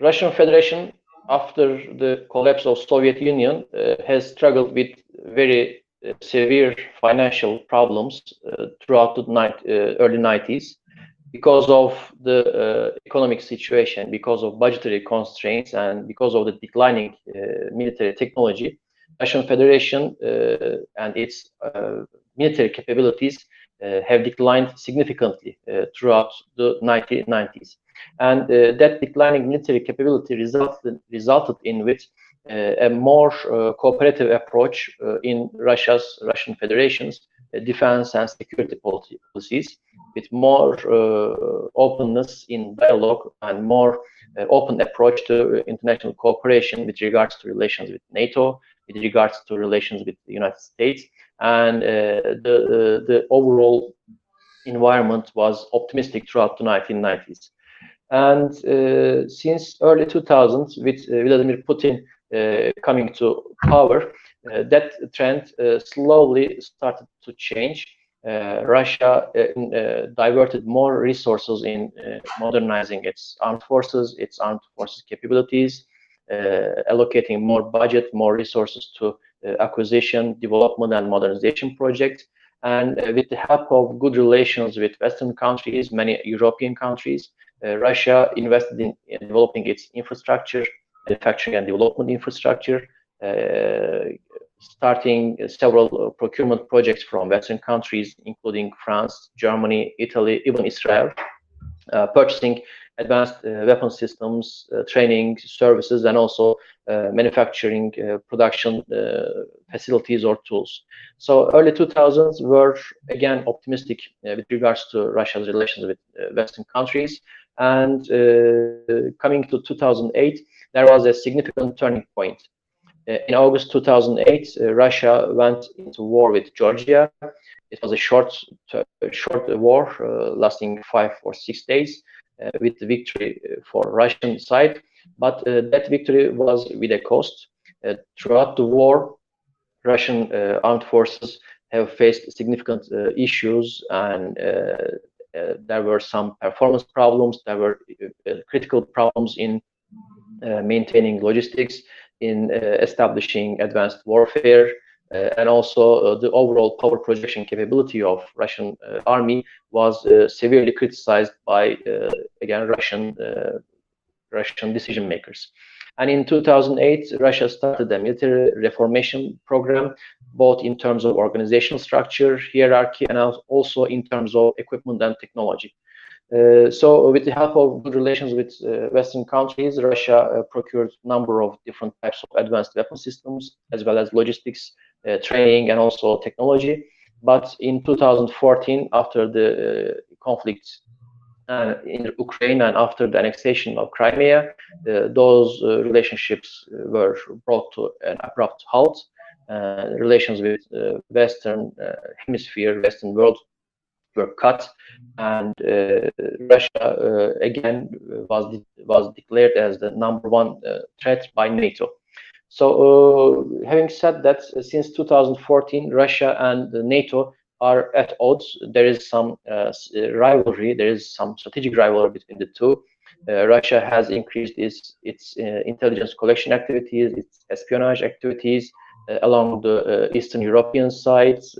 Russian Federation, after the collapse of Soviet Union, has struggled with very severe financial problems throughout the early 90s because of the economic situation, because of budgetary constraints, and because of the declining military technology. Russian Federation and its military capabilities have declined significantly throughout the 1990s. And that declining military capability resulted in with a more cooperative approach in Russian Federation's defense and security policies, with more openness in dialogue and more open approach to international cooperation with regards to relations with NATO, with regards to relations with the United States, and the overall environment was optimistic throughout the 1990s. And since early 2000s, with Vladimir Putin coming to power, that trend slowly started to change. Russia diverted more resources in modernizing its armed forces capabilities, allocating more budget, more resources to acquisition, development, and modernization projects. And with the help of good relations with Western countries, many European countries, Russia invested in developing its infrastructure, manufacturing and development infrastructure, starting several procurement projects from Western countries, including France, Germany, Italy, even Israel, purchasing advanced weapon systems, training services, and also manufacturing production facilities or tools. So early 2000s were again optimistic with regards to Russia's relations with Western countries. And coming to 2008, there was a significant turning point. In August 2008, Russia went into war with Georgia. It was a short war lasting 5 or 6 days, with the victory for Russian side. But that victory was with a cost. Throughout the war, Russian armed forces have faced significant issues, and there were some performance problems. There were critical problems in maintaining logistics, in establishing advanced warfare, and also the overall power projection capability of Russian army was severely criticized by again Russian decision makers. And in 2008, Russia started a military reformation program, both in terms of organizational structure, hierarchy, and also in terms of equipment and technology. So with the help of good relations with Western countries, Russia procured a number of different types of advanced weapon systems, as well as logistics, training, and also technology. But in 2014, after the conflict in Ukraine and after the annexation of Crimea, those relationships were brought to an abrupt halt. Relations with Western hemisphere, Western world were cut, and Russia again was declared as the #1 threat by NATO. So, having said that, since 2014, Russia and NATO are at odds. There is some rivalry. There is some strategic rivalry between the two. Russia has increased its intelligence collection activities, its espionage activities along the Eastern European sides,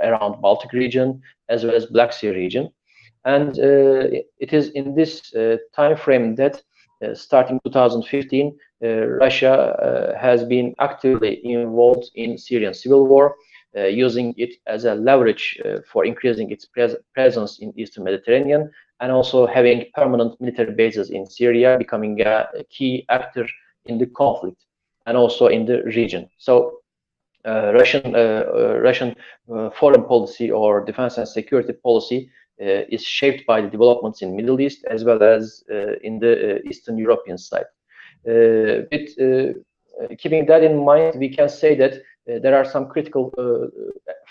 around Baltic region, as well as Black Sea region. And it is in this time frame that starting 2015, Russia has been actively involved in Syrian civil war, using it as a leverage for increasing its presence in Eastern Mediterranean, and also having permanent military bases in Syria, becoming a key actor in the conflict and also in the region. So Russian foreign policy or defense and security policy is shaped by the developments in Middle East as well as in the Eastern European side. With keeping that in mind, we can say that there are some critical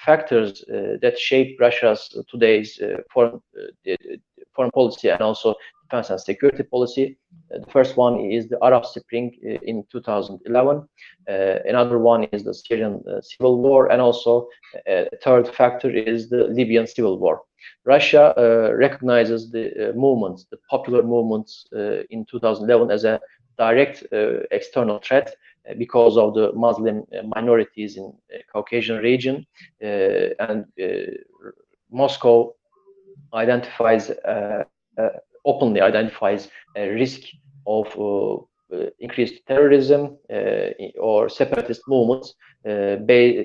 factors that shape Russia's today's foreign policy and also defense and security policy. The first one is the Arab Spring in 2011. Another one is the Syrian civil war, and also a third factor is the Libyan civil war. Russia recognizes the movements, the popular movements in 2011 as a direct external threat because of the Muslim minorities in Caucasian region, and Moscow identifies openly identifies a risk of increased terrorism or separatist movements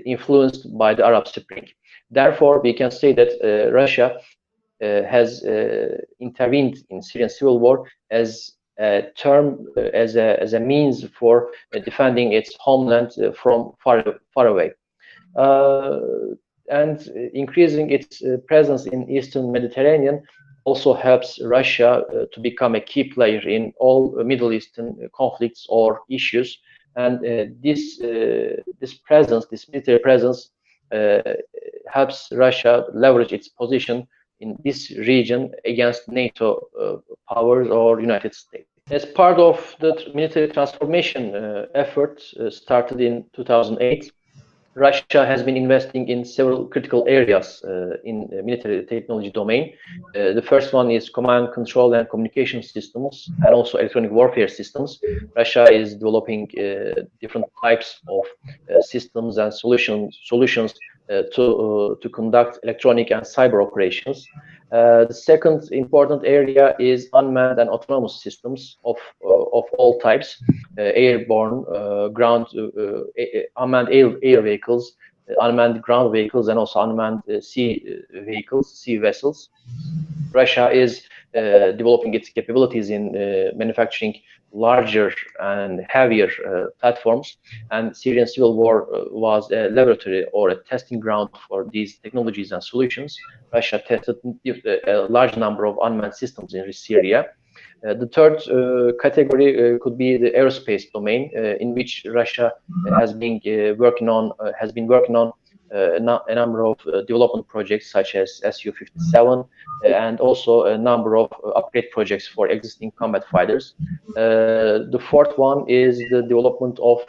influenced by the Arab Spring. Therefore, we can say that Russia has intervened in Syrian civil war as a term, as a means for defending its homeland from far away. And increasing its presence in Eastern Mediterranean also helps Russia to become a key player in all Middle Eastern conflicts or issues. And this presence, this military presence, helps Russia leverage its position in this region against NATO powers or United States. As part of the military transformation effort started in 2008, Russia has been investing in several critical areas in the military technology domain. The first one is command, control, and communication systems, and also electronic warfare systems. Russia is developing different types of systems and solutions to conduct electronic and cyber operations. The second important area is unmanned and autonomous systems of all types, airborne, ground, unmanned air vehicles, unmanned ground vehicles, and also unmanned sea vehicles, sea vessels. Russia is developing its capabilities in manufacturing larger and heavier platforms, and Syrian civil war was a laboratory or a testing ground for these technologies and solutions. Russia tested a large number of unmanned systems in Syria. The third category could be the aerospace domain, in which Russia has been working on a number of development projects such as Su-57 and also a number of upgrade projects for existing combat fighters. The fourth one is the development of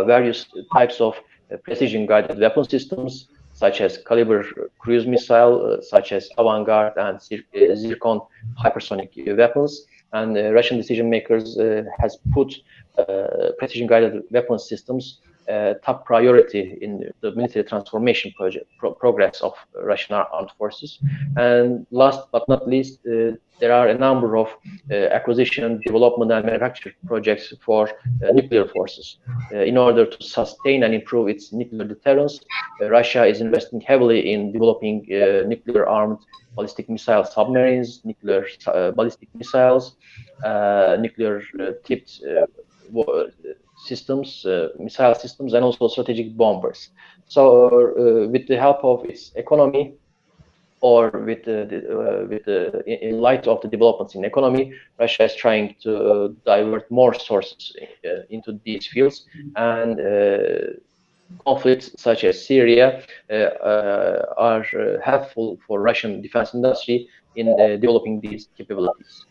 various types of precision-guided weapon systems, such as Caliber cruise missile, such as Avangard and Zircon hypersonic weapons. And Russian decision makers has put precision-guided weapon systems top priority in the military transformation progress of Russian armed forces. And last but not least, there are a number of acquisition, development, and manufacture projects for nuclear forces. In order to sustain and improve its nuclear deterrence, Russia is investing heavily in developing nuclear-armed ballistic missile submarines, nuclear ballistic missiles, nuclear-tipped systems, missile systems, and also strategic bombers. So, with the help of its economy, or in light of the developments in economy, Russia is trying to divert more sources into these fields, and conflicts such as Syria are helpful for Russian defense industry in developing these capabilities.